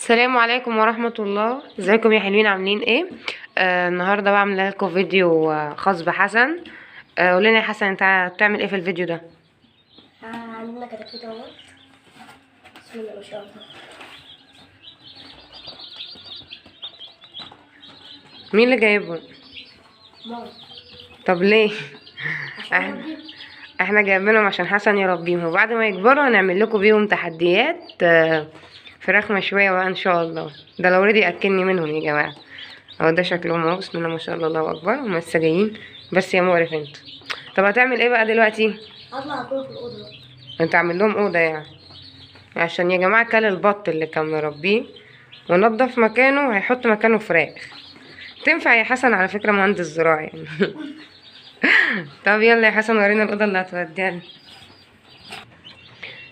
السلام عليكم ورحمة الله. ازيكم يا حلوين؟ عاملين ايه؟ النهاردة بعمل لكم فيديو خاص بحسن. قول لنا يا حسن، انت بتعمل ايه في الفيديو ده؟ عندنا كتاكيت اهوت. بسم الله ما شاء الله. مين اللي جايبهم؟ ماما. طب ليه؟ عشان احنا أربيهم. احنا جايبينهم عشان حسن يربيهم، وبعد ما يكبروا هنعمل لكم بيهم تحديات فراخ مشوية بقى ان شاء الله. ده لو رضي اكلني منهم يا جماعة. اهو ده شكلهم اهو، بسم الله ما شاء الله، الله اكبر. هم لسه جايين بس يا مقرف انت. طب هتعمل ايه بقى دلوقتي؟ اطلع اكل في الاوضه بقى. انت عامل لهم اوضه يعني؟ عشان يا جماعه كل البط اللي كان مربيه ونضف مكانه، هيحط مكانه فراخ. تنفع يا حسن على فكره مهندس زراعي يعني. طب يلا يا حسن ورينا الاوضه اللي هتوديها لي.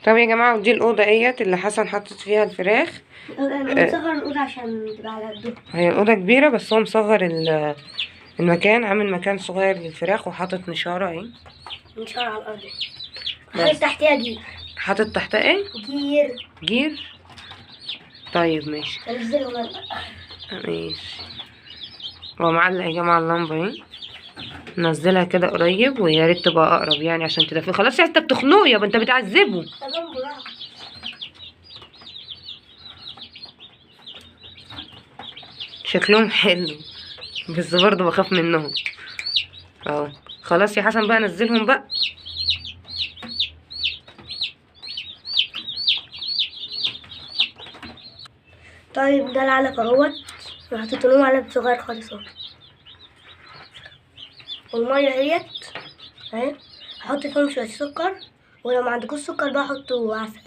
طب يا جماعه، ودي الاوضه اهيت اللي حسن حطت فيها الفراخ. نصغر الاوضه عشان تبقى على قدهم. هي الاوضه كبيره بس هو مصغر المكان، عامل مكان صغير للفراخ وحاطط نشاره اهي. نشار على الارض. حاطط تحتها جير. حاطط تحتها ايه؟ جير. جير. طيب ماشي. نزلهم انا. ماشي. هو معلق يا جماعه اللمبه اهي. نزلها كده قريب، ويا ريت تبقى اقرب يعني عشان تدفي. خلاص يا انت بتخنقه، يابا انت بتعذبه. شكلهم حلو بس برضه بخاف منهم. اهو خلاص يا حسن بقى نزلهم بقى. طيب ده العلف اهوت. وحطيت لهم علف صغير خالص اهو. والميه اهيت اهي. هحط فيهم شويه سكر، ولو ما عندكوش سكر بقى حطوا عسل.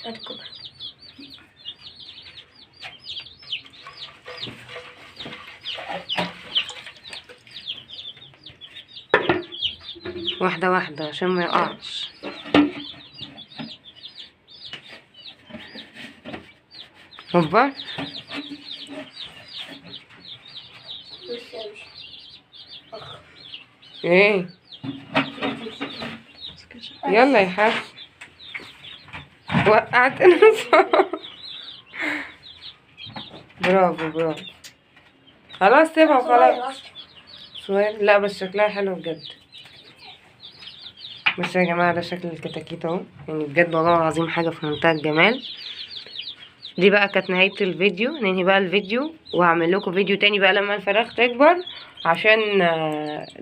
هات كوبا. واحدة واحدة عشان ما يقعش. هوبا. ايه؟ يلا يا حسن. وقعت برافو برافو. خلاص سيبها وخلاص. صغير؟ لا بس شكلها حلو بجد. بس يا جماعة ده شكل الكتاكيت اهو، يعني بجد والله العظيم حاجة في منتهى الجمال. دي بقى كانت نهاية الفيديو. ننهي بقى الفيديو وهعمل لكم فيديو تاني بقى لما الفراخ تكبر، عشان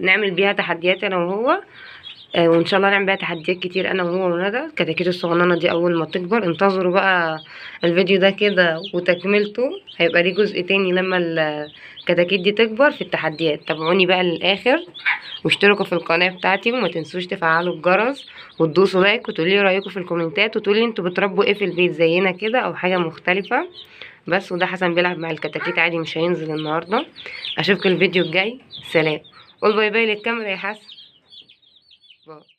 نعمل بيها تحديات انا وهو. وان شاء الله نعمل بيها تحديات كتير انا وهو وندى. الكتاكيت الصغننه دي اول ما تكبر انتظروا بقى الفيديو ده كده وتكملته. هيبقى ليه جزء تاني لما الكتاكيت دي تكبر في التحديات. تابعوني بقى للاخر واشتركوا في القناه بتاعتي، وما تنسوش تفعلوا الجرس وتدوسوا لايك وتقولوا لي رايكم في الكومنتات، وتقولوا لي انتوا بتربوا ايه في البيت زينا كده او حاجه مختلفه. بس وده حسن بيلعب مع الكتاكيت عادي، مش هينزل النهارده. اشوفكم الفيديو الجاي. سلام. قول باي باي للكاميرا يا حسن. باي.